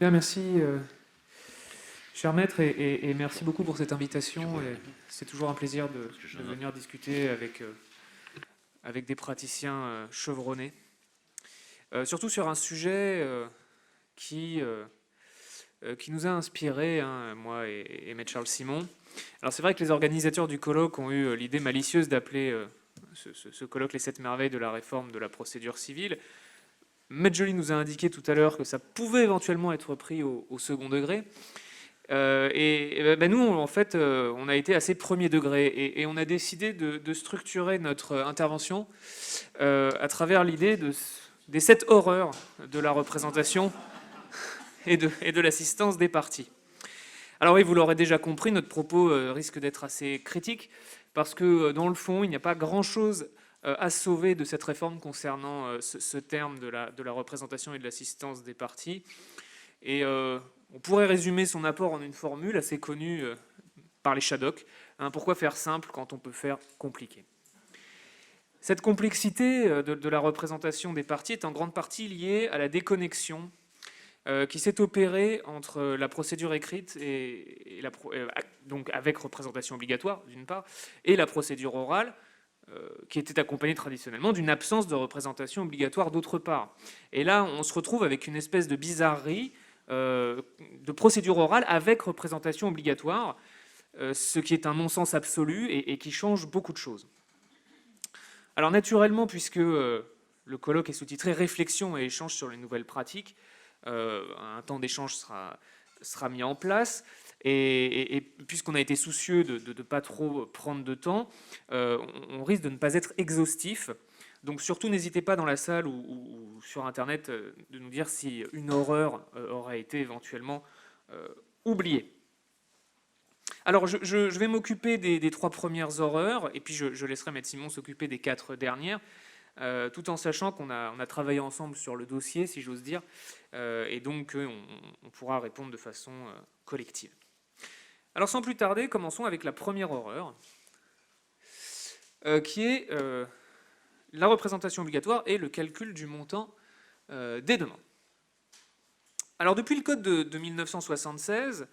Bien, merci, cher maître, et merci beaucoup pour cette invitation. C'est toujours un plaisir de venir discuter avec des praticiens chevronnés, surtout sur un sujet qui nous a inspirés, hein, moi et maître Charles Simon. Alors c'est vrai que les organisateurs du colloque ont eu l'idée malicieuse d'appeler ce colloque les 7 merveilles de la réforme de la procédure civile. Maître Joly nous a indiqué tout à l'heure que ça pouvait éventuellement être pris au second degré. Nous, en fait, on a été assez premier degré et on a décidé de structurer notre intervention à travers l'idée des 7 horreurs de la représentation et de l'assistance des parties. Alors oui, vous l'aurez déjà compris, notre propos risque d'être assez critique parce que dans le fond, il n'y a pas grand-chose à sauver de cette réforme concernant ce terme de la représentation et de l'assistance des parties. Et on pourrait résumer son apport en une formule assez connue par les Shadocks. Pourquoi faire simple quand on peut faire compliqué? Cette complexité de la représentation des parties est en grande partie liée à la déconnexion qui s'est opérée entre la procédure écrite donc avec représentation obligatoire d'une part, et la procédure orale, qui était accompagnée traditionnellement d'une absence de représentation obligatoire d'autre part. Et là, on se retrouve avec une espèce de bizarrerie de procédure orale avec représentation obligatoire, ce qui est un non-sens absolu et qui change beaucoup de choses. Alors naturellement, puisque le colloque est sous-titré « Réflexion et échange sur les nouvelles pratiques », un temps d'échange sera mis en place. Et puisqu'on a été soucieux de ne pas trop prendre de temps, on risque de ne pas être exhaustif. Donc surtout, n'hésitez pas dans la salle ou sur Internet de nous dire si une horreur aurait été éventuellement oubliée. Alors, je vais m'occuper des 3 premières horreurs, et puis je laisserai Maître Simon s'occuper des 4 dernières, tout en sachant qu'on a travaillé ensemble sur le dossier, si j'ose dire, et donc on pourra répondre de façon collective. Alors, sans plus tarder, commençons avec la première horreur, qui est la représentation obligatoire et le calcul du montant des demandes. Alors, depuis le code de 1976,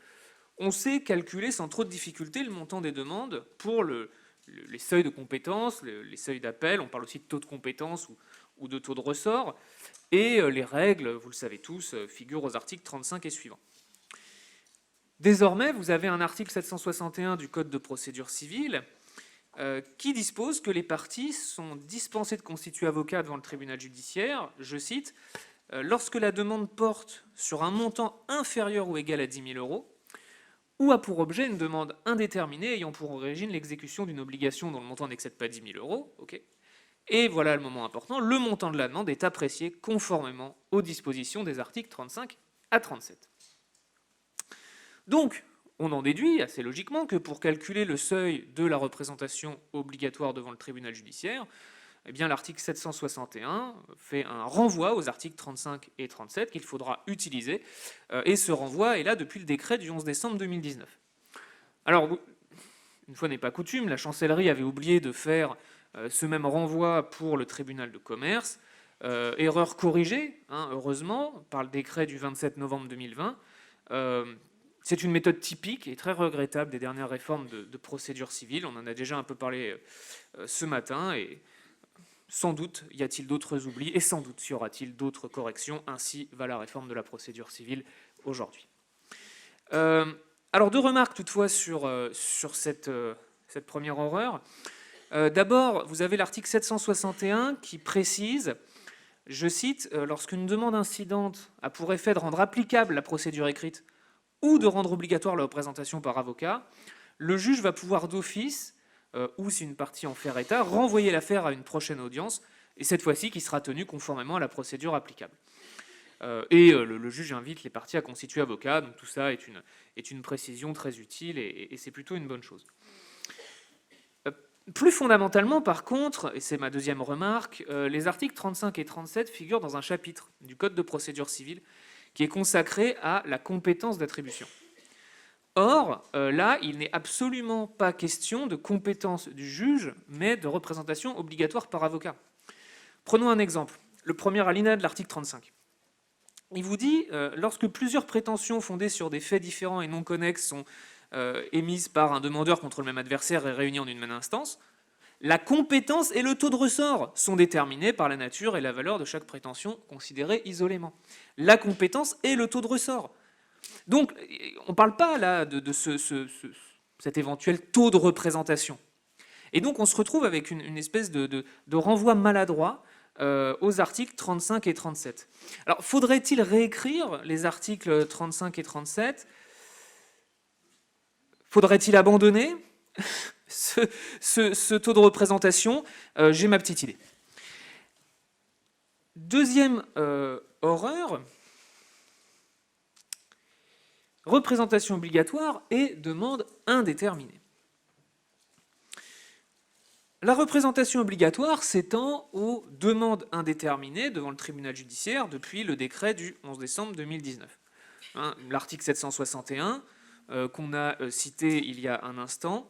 on sait calculer sans trop de difficulté le montant des demandes pour les seuils de compétences, les seuils d'appel, on parle aussi de taux de compétence ou de taux de ressort, et les règles, vous le savez tous, figurent aux articles 35 et suivants. Désormais, vous avez un article 761 du Code de procédure civile qui dispose que les parties sont dispensées de constituer avocat devant le tribunal judiciaire, je cite, « lorsque la demande porte sur un montant inférieur ou égal à 10 000 euros, ou a pour objet une demande indéterminée ayant pour origine l'exécution d'une obligation dont le montant n'excède pas 10 000 euros. Okay. Et voilà le moment important, le montant de la demande est apprécié conformément aux dispositions des articles 35 à 37. Donc, on en déduit assez logiquement que pour calculer le seuil de la représentation obligatoire devant le tribunal judiciaire, eh bien, l'article 761 fait un renvoi aux articles 35 et 37 qu'il faudra utiliser, et ce renvoi est là depuis le décret du 11 décembre 2019. Alors, une fois n'est pas coutume, la chancellerie avait oublié de faire ce même renvoi pour le tribunal de commerce, erreur corrigée, heureusement, par le décret du 27 novembre 2020. C'est une méthode typique et très regrettable des dernières réformes de procédure civile. On en a déjà un peu parlé ce matin, et sans doute y a-t-il d'autres oublis, et sans doute y aura-t-il d'autres corrections. Ainsi va la réforme de la procédure civile aujourd'hui. Alors, 2 remarques toutefois sur cette première horreur. D'abord, vous avez l'article 761 qui précise, je cite, « lorsqu'une demande incidente a pour effet de rendre applicable la procédure écrite ou de rendre obligatoire la représentation par avocat, le juge va pouvoir d'office ou si une partie en fait état, renvoyer l'affaire à une prochaine audience, et cette fois-ci qui sera tenue conformément à la procédure applicable. » Le juge invite les parties à constituer avocat, donc tout ça est une précision très utile, et c'est plutôt une bonne chose. Plus fondamentalement, par contre, et c'est ma deuxième remarque, les articles 35 et 37 figurent dans un chapitre du Code de procédure civile qui est consacré à la compétence d'attribution. Or, là, il n'est absolument pas question de compétence du juge, mais de représentation obligatoire par avocat. Prenons un exemple, le premier alinéa de l'article 35. il vous dit lorsque plusieurs prétentions fondées sur des faits différents et non connexes sont émises par un demandeur contre le même adversaire et réunies en une même instance, la compétence et le taux de ressort sont déterminés par la nature et la valeur de chaque prétention considérée isolément. La compétence et le taux de ressort. Donc, on ne parle pas là de cet éventuel taux de représentation. Et donc, on se retrouve avec une espèce de renvoi maladroit aux articles 35 et 37. Alors, faudrait-il réécrire les articles 35 et 37 ? Faudrait-il abandonner ce taux de représentation? J'ai ma petite idée. Deuxième horreur, représentation obligatoire et demande indéterminée. La représentation obligatoire s'étend aux demandes indéterminées devant le tribunal judiciaire depuis le décret du 11 décembre 2019. L'article 761, qu'on a cité il y a un instant,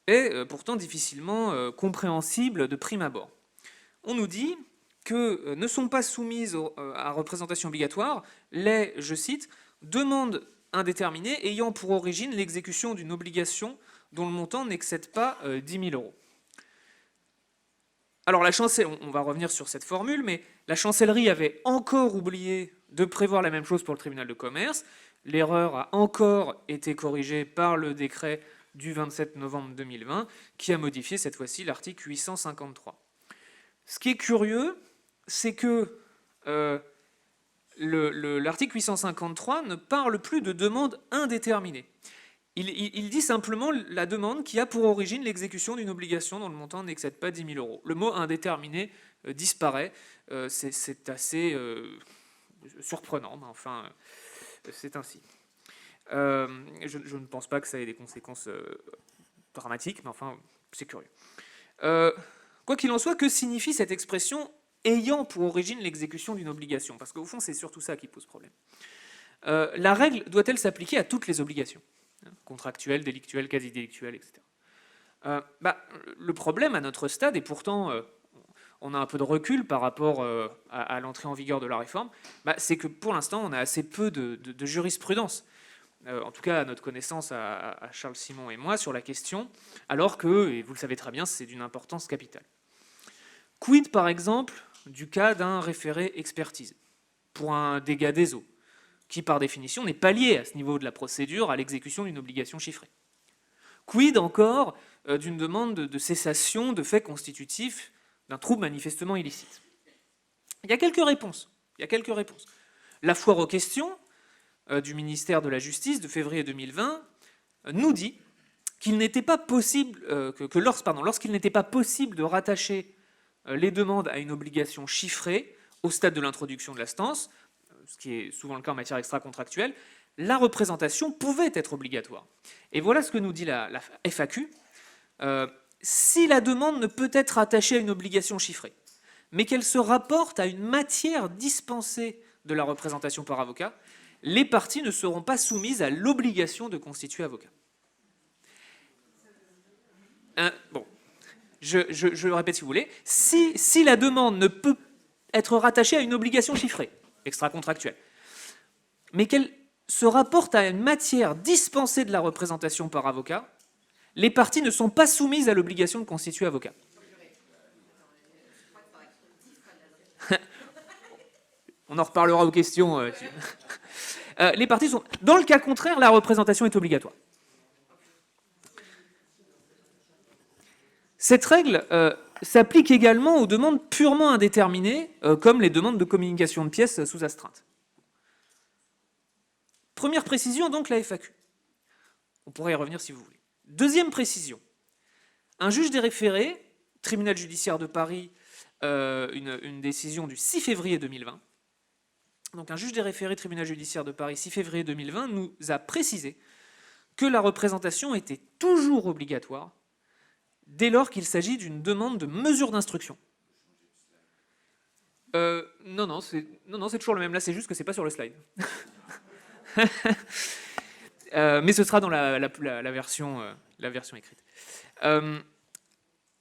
est pourtant difficilement compréhensible de prime abord. On nous dit que ne sont pas soumises à représentation obligatoire les, je cite, demandes indéterminées ayant pour origine l'exécution d'une obligation dont le montant n'excède pas 10 000 euros. Alors la chancellerie, on va revenir sur cette formule, mais la chancellerie avait encore oublié de prévoir la même chose pour le tribunal de commerce. L'erreur a encore été corrigée par le décret du 27 novembre 2020 qui a modifié cette fois-ci l'article 853. Ce qui est curieux, c'est que l'article 853 ne parle plus de demande indéterminée. Il dit simplement la demande qui a pour origine l'exécution d'une obligation dont le montant n'excède pas 10 000 euros. Le mot indéterminé disparaît. C'est assez surprenant, mais enfin, c'est ainsi. Je ne pense pas que ça ait des conséquences dramatiques, mais enfin, c'est curieux. Quoi qu'il en soit, que signifie cette expression « ayant pour origine l'exécution d'une obligation » ? Parce qu'au fond, c'est surtout ça qui pose problème. La règle doit-elle s'appliquer à toutes les obligations ? Contractuelles, délictuelles, quasi-délictuelles, etc. Le problème à notre stade, et pourtant on a un peu de recul par rapport à l'entrée en vigueur de la réforme, c'est que pour l'instant on a assez peu de jurisprudence, en tout cas à notre connaissance à Charles Simon et moi sur la question, alors que, et vous le savez très bien, c'est d'une importance capitale. Quid par exemple du cas d'un référé expertise pour un dégât des eaux, qui par définition n'est pas lié à ce niveau de la procédure à l'exécution d'une obligation chiffrée. Quid encore d'une demande de cessation de faits constitutifs d'un trouble manifestement illicite. Il y a quelques réponses. La foire aux questions du ministère de la Justice de février 2020 nous dit qu'il n'était pas possible, lorsqu'il n'était pas possible de rattacher les demandes à une obligation chiffrée au stade de l'introduction de l'instance, ce qui est souvent le cas en matière extra-contractuelle, la représentation pouvait être obligatoire. Et voilà ce que nous dit la FAQ. Si la demande ne peut être attachée à une obligation chiffrée, mais qu'elle se rapporte à une matière dispensée de la représentation par avocat, les parties ne seront pas soumises à l'obligation de constituer avocat. Je le répète si vous voulez. Si la demande ne peut être rattachée à une obligation chiffrée, extra-contractuelle, mais qu'elle se rapporte à une matière dispensée de la représentation par avocat, les parties ne sont pas soumises à l'obligation de constituer avocat. On en reparlera aux questions. Les parties sont... Dans le cas contraire, la représentation est obligatoire. Cette règle s'applique également aux demandes purement indéterminées, comme les demandes de communication de pièces sous astreinte. Première précision, donc, la FAQ. On pourrait y revenir si vous voulez. Deuxième précision. Un juge des référés, tribunal judiciaire de Paris, une décision du 6 février 2020. Donc un juge des référés, tribunal judiciaire de Paris, 6 février 2020, nous a précisé que la représentation était toujours obligatoire dès lors qu'il s'agit d'une demande de mesure d'instruction. Non, c'est toujours le même. Là, c'est juste que c'est pas sur le slide. Mais ce sera dans la version écrite.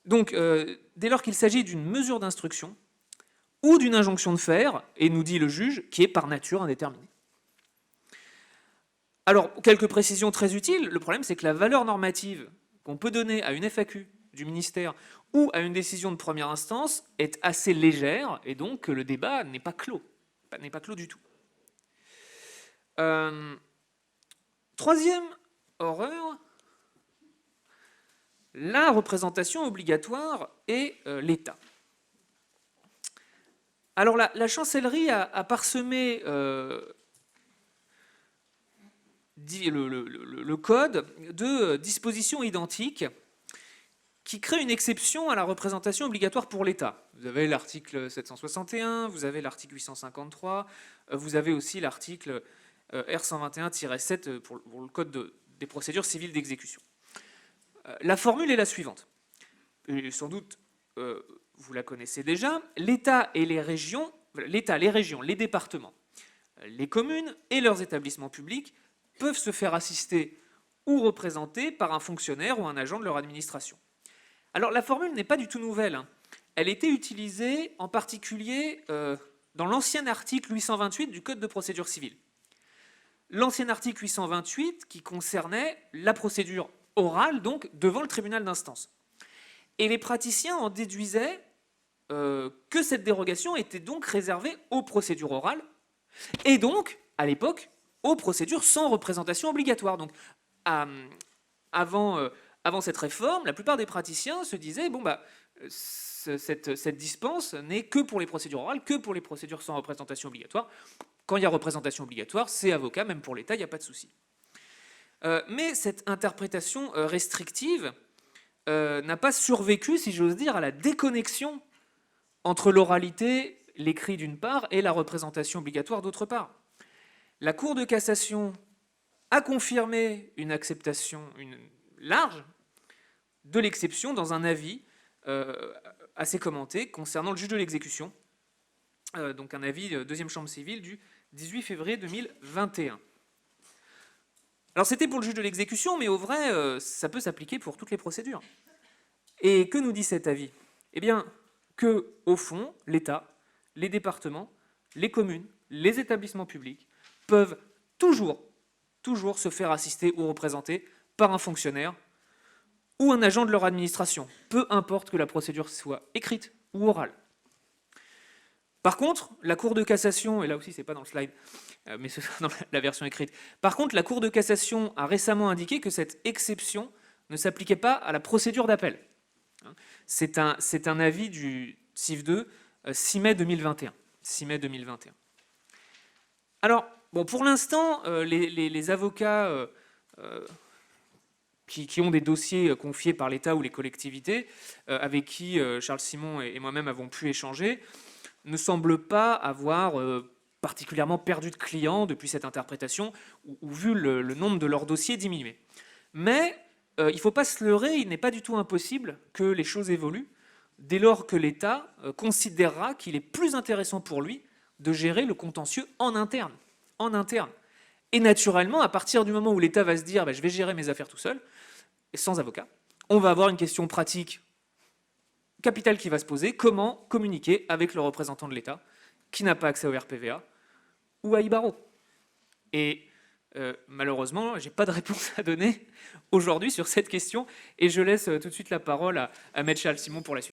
Donc, dès lors qu'il s'agit d'une mesure d'instruction ou d'une injonction de faire, et nous dit le juge, qui est par nature indéterminée. Alors, quelques précisions très utiles. Le problème, c'est que la valeur normative qu'on peut donner à une FAQ du ministère ou à une décision de première instance est assez légère, et donc le débat n'est pas clos. N'est pas clos du tout. Troisième horreur, la représentation obligatoire et l'État. Alors la chancellerie a parsemé le code de dispositions identiques qui créent une exception à la représentation obligatoire pour l'État. Vous avez l'article 761, vous avez l'article 853, vous avez aussi l'article R121-7 pour le code des procédures civiles d'exécution. La formule est la suivante. Et sans doute, vous la connaissez déjà. L'État et les régions, les départements, les communes et leurs établissements publics peuvent se faire assister ou représenter par un fonctionnaire ou un agent de leur administration. Alors la formule n'est pas du tout nouvelle. Elle était utilisée en particulier dans l'ancien article 828 du Code de procédure civile. L'ancien article 828 qui concernait la procédure orale, donc devant le tribunal d'instance. Et les praticiens en déduisaient que cette dérogation était donc réservée aux procédures orales, et donc, à l'époque, aux procédures sans représentation obligatoire. Donc, avant cette réforme, la plupart des praticiens se disaient bon bah cette dispense n'est que pour les procédures orales, que pour les procédures sans représentation obligatoire. Quand il y a représentation obligatoire, c'est avocat, même pour l'État, il n'y a pas de souci. Mais cette interprétation restrictive n'a pas survécu, si j'ose dire, à la déconnexion entre l'oralité, l'écrit d'une part, et la représentation obligatoire d'autre part. La Cour de cassation a confirmé une acceptation large de l'exception dans un avis assez commenté concernant le juge de l'exécution, donc un avis deuxième chambre civile du 18 février 2021. Alors c'était pour le juge de l'exécution, mais au vrai, ça peut s'appliquer pour toutes les procédures. Et que nous dit cet avis? Eh bien, que, au fond, l'État, les départements, les communes, les établissements publics peuvent toujours se faire assister ou représenter par un fonctionnaire ou un agent de leur administration, peu importe que la procédure soit écrite ou orale. Par contre, la Cour de cassation, et là aussi c'est pas dans le slide, mais c'est dans la version écrite, par contre la Cour de cassation a récemment indiqué que cette exception ne s'appliquait pas à la procédure d'appel. C'est un avis du CIF2 6 mai 2021. 6 mai 2021. Alors, bon, pour l'instant, les avocats qui ont des dossiers confiés par l'État ou les collectivités, avec qui Charles Simon et moi-même avons pu échanger, ne semblent pas avoir particulièrement perdu de clients depuis cette interprétation, ou vu le nombre de leurs dossiers diminuer. Mais il ne faut pas se leurrer, il n'est pas du tout impossible que les choses évoluent, dès lors que l'État considérera qu'il est plus intéressant pour lui de gérer le contentieux en interne. Et naturellement, à partir du moment où l'État va se dire je vais gérer mes affaires tout seul, et sans avocat, on va avoir une question pratique capitale qui va se poser: comment communiquer avec le représentant de l'État qui n'a pas accès au RPVA ou à Ibaro? Et malheureusement, je n'ai pas de réponse à donner aujourd'hui sur cette question, et je laisse tout de suite la parole à Maître Charles Simon pour la suite.